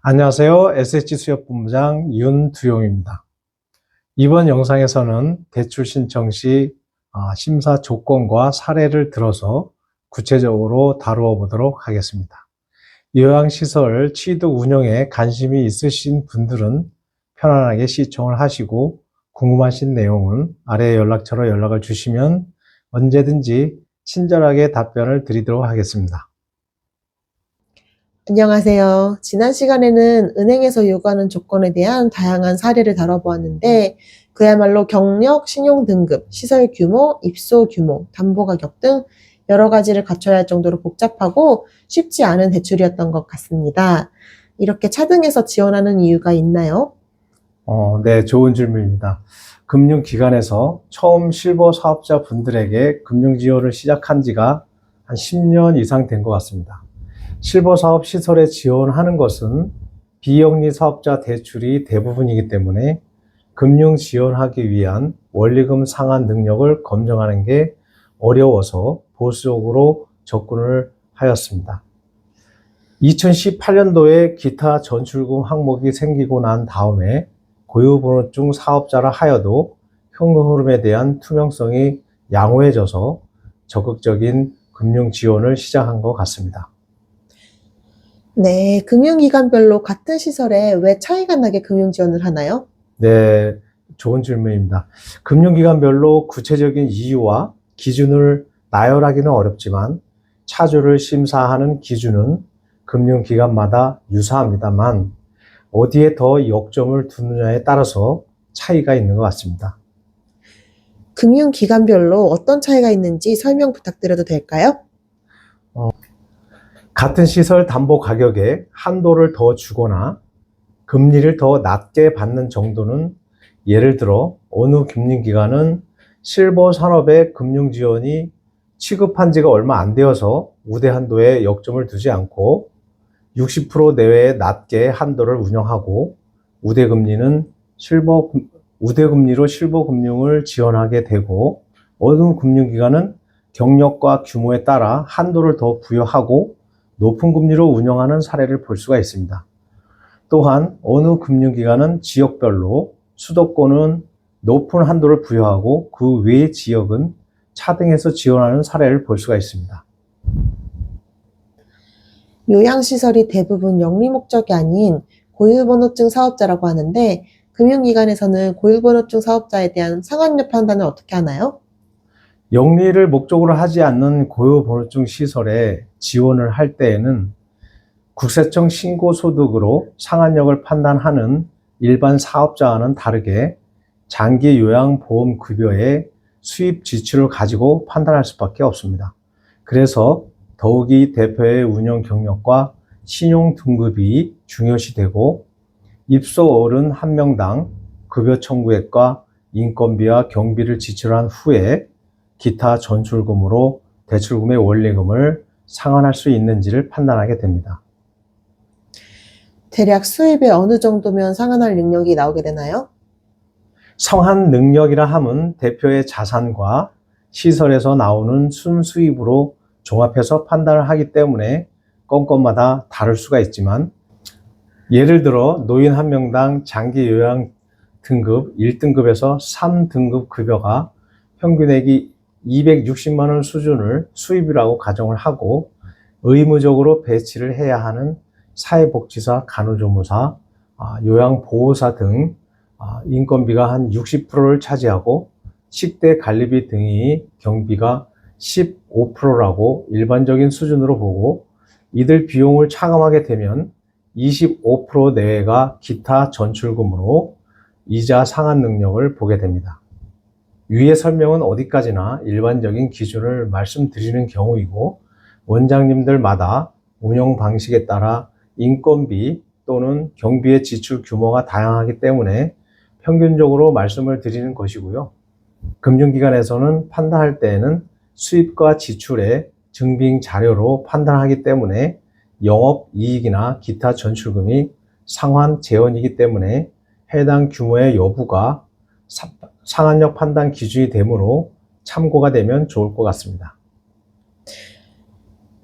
안녕하세요. SH수협본부장 윤두용입니다. 이번 영상에서는 대출 신청 시 심사 조건과 사례를 들어서 구체적으로 다루어 보도록 하겠습니다. 요양시설 취득 운영에 관심이 있으신 분들은 편안하게 시청을 하시고 궁금하신 내용은 아래 연락처로 연락을 주시면 언제든지 친절하게 답변을 드리도록 하겠습니다. 안녕하세요. 지난 시간에는 은행에서 요구하는 조건에 대한 다양한 사례를 다뤄보았는데 그야말로 경력, 신용 등급, 시설 규모, 입소 규모, 담보 가격 등 여러 가지를 갖춰야 할 정도로 복잡하고 쉽지 않은 대출이었던 것 같습니다. 이렇게 차등해서 지원하는 이유가 있나요? 네, 좋은 질문입니다. 금융기관에서 처음 실버 사업자 분들에게 금융 지원을 시작한 지가 한 10년 이상 된 것 같습니다. 실버 사업 시설에 지원하는 것은 비영리 사업자 대출이 대부분이기 때문에 금융 지원하기 위한 원리금 상환 능력을 검증하는 게 어려워서 보수적으로 접근을 하였습니다. 2018년도에 기타 전출금 항목이 생기고 난 다음에 고유번호증 사업자라 하여도 현금 흐름에 대한 투명성이 양호해져서 적극적인 금융 지원을 시작한 것 같습니다. 네, 금융기관별로 같은 시설에 왜 차이가 나게 금융 지원을 하나요? 네, 좋은 질문입니다. 금융기관별로 구체적인 이유와 기준을 나열하기는 어렵지만 차주를 심사하는 기준은 금융기관마다 유사합니다만 어디에 더 역점을 두느냐에 따라서 차이가 있는 것 같습니다. 금융기관별로 어떤 차이가 있는지 설명 부탁드려도 될까요? 같은 시설 담보 가격에 한도를 더 주거나 금리를 더 낮게 받는 정도는 예를 들어 어느 금융기관은 실버 산업의 금융 지원이 취급한 지가 얼마 안 되어서 우대 한도에 역점을 두지 않고 60% 내외의 낮게 한도를 운영하고 우대 금리로 실버 금융을 지원하게 되고 어느 금융기관은 경력과 규모에 따라 한도를 더 부여하고 높은 금리로 운영하는 사례를 볼 수가 있습니다. 또한 어느 금융기관은 지역별로 수도권은 높은 한도를 부여하고 그 외의 지역은 차등해서 지원하는 사례를 볼 수가 있습니다. 요양시설이 대부분 영리 목적이 아닌 고유번호증 사업자라고 하는데 금융기관에서는 고유번호증 사업자에 대한 상환료 판단을 어떻게 하나요? 영리를 목적으로 하지 않는 고유번호증 시설에 지원을 할 때에는 국세청 신고소득으로 상환력을 판단하는 일반 사업자와는 다르게 장기 요양보험급여의 수입 지출을 가지고 판단할 수밖에 없습니다. 그래서 더욱이 대표의 운영 경력과 신용 등급이 중요시되고 입소 어른 1명당 급여 청구액과 인건비와 경비를 지출한 후에 기타 전출금으로 대출금의 원리금을 상환할 수 있는지를 판단하게 됩니다. 대략 수입이 어느 정도면 상환할 능력이 나오게 되나요? 상환 능력이라 함은 대표의 자산과 시설에서 나오는 순수입으로 종합해서 판단을 하기 때문에 건건마다 다를 수가 있지만 예를 들어 노인 1명당 장기 요양 등급 1등급에서 3등급 급여가 평균액이 260만 원 수준을 수입이라고 가정을 하고 의무적으로 배치를 해야 하는 사회복지사, 간호조무사, 요양보호사 등 인건비가 한 60%를 차지하고 식대 관리비 등이 경비가 15%라고 일반적인 수준으로 보고 이들 비용을 차감하게 되면 25% 내외가 기타 전출금으로 이자 상환 능력을 보게 됩니다. 위의 설명은 어디까지나 일반적인 기준을 말씀드리는 경우이고 원장님들마다 운영 방식에 따라 인건비 또는 경비의 지출 규모가 다양하기 때문에 평균적으로 말씀을 드리는 것이고요. 금융기관에서는 판단할 때에는 수입과 지출의 증빙 자료로 판단하기 때문에 영업이익이나 기타 전출금이 상환 재원이기 때문에 해당 규모의 여부가 상환력 판단 기준이 되므로 참고가 되면 좋을 것 같습니다.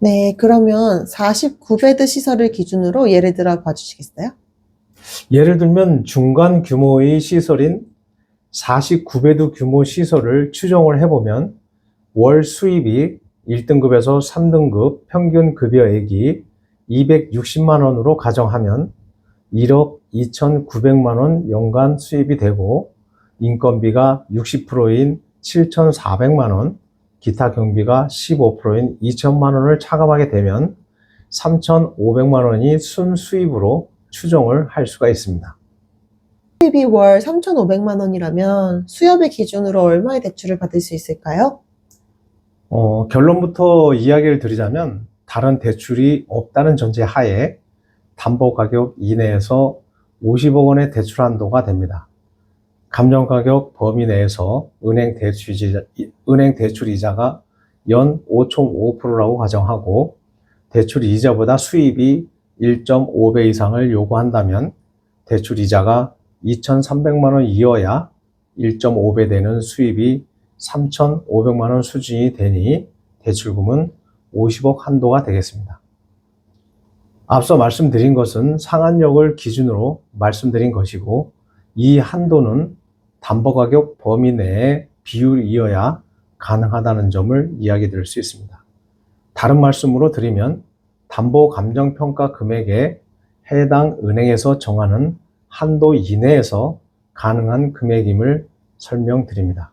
네, 그러면 49베드 시설을 기준으로 예를 들어 봐주시겠어요? 예를 들면 중간 규모의 시설인 49베드 규모 시설을 추정을 해보면 월 수입이 1등급에서 3등급 평균 급여액이 260만 원으로 가정하면 1억 2,900만 원 연간 수입이 되고 인건비가 60%인 7,400만 원, 기타 경비가 15%인 2천만 원을 차감하게 되면 3,500만 원이 순수입으로 추정을 할 수가 있습니다. 수입이 월 3,500만 원이라면 수협의 기준으로 얼마의 대출을 받을 수 있을까요? 결론부터 이야기를 드리자면 다른 대출이 없다는 전제 하에 담보 가격 이내에서 50억 원의 대출 한도가 됩니다. 감정 가격 범위 내에서 은행 대출 이자가 연 5.5%라고 가정하고 대출 이자보다 수입이 1.5배 이상을 요구한다면 대출 이자가 2,300만 원 이어야 1.5배 되는 수입이 3,500만 원 수준이 되니 대출금은 50억 한도가 되겠습니다. 앞서 말씀드린 것은 상한력을 기준으로 말씀드린 것이고 이 한도는 담보가격 범위 내에 비율이어야 가능하다는 점을 이야기 드릴 수 있습니다. 다른 말씀으로 드리면 담보감정평가 금액에 해당 은행에서 정하는 한도 이내에서 가능한 금액임을 설명드립니다.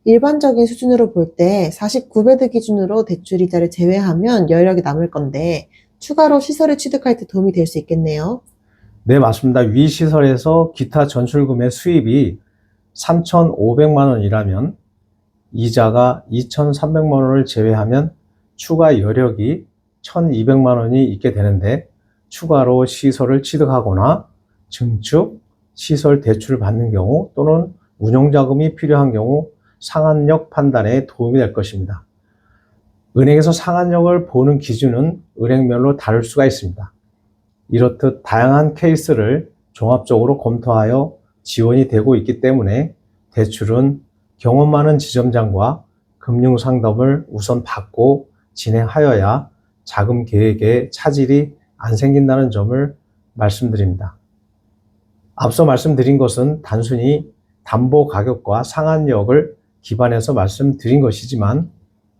일반적인 수준으로 볼 때 49베드 기준으로 대출 이자를 제외하면 여력이 남을 건데 추가로 시설을 취득할 때 도움이 될 수 있겠네요. 네, 맞습니다. 위 시설에서 기타 전출금의 수입이 3,500만 원이라면 이자가 2,300만 원을 제외하면 추가 여력이 1,200만 원이 있게 되는데 추가로 시설을 취득하거나 증축, 시설 대출을 받는 경우 또는 운영자금이 필요한 경우 상한력 판단에 도움이 될 것입니다. 은행에서 상한력을 보는 기준은 은행별로 다를 수가 있습니다. 이렇듯 다양한 케이스를 종합적으로 검토하여 지원이 되고 있기 때문에 대출은 경험 많은 지점장과 금융상담을 우선 받고 진행하여야 자금 계획에 차질이 안 생긴다는 점을 말씀드립니다. 앞서 말씀드린 것은 단순히 담보 가격과 상한력을 기반해서 말씀드린 것이지만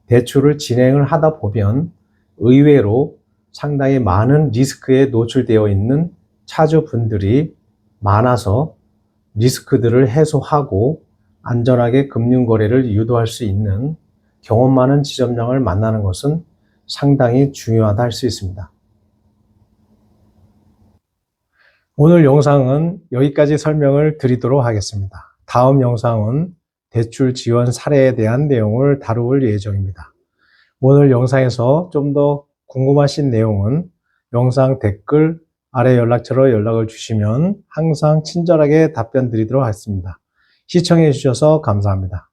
대출을 진행을 하다 보면 의외로 상당히 많은 리스크에 노출되어 있는 차주분들이 많아서 리스크들을 해소하고 안전하게 금융거래를 유도할 수 있는 경험 많은 지점장을 만나는 것은 상당히 중요하다 할 수 있습니다. 오늘 영상은 여기까지 설명을 드리도록 하겠습니다. 다음 영상은 대출 지원 사례에 대한 내용을 다룰 예정입니다. 오늘 영상에서 좀 더 궁금하신 내용은 영상 댓글 아래 연락처로 연락을 주시면 항상 친절하게 답변 드리도록 하겠습니다. 시청해 주셔서 감사합니다.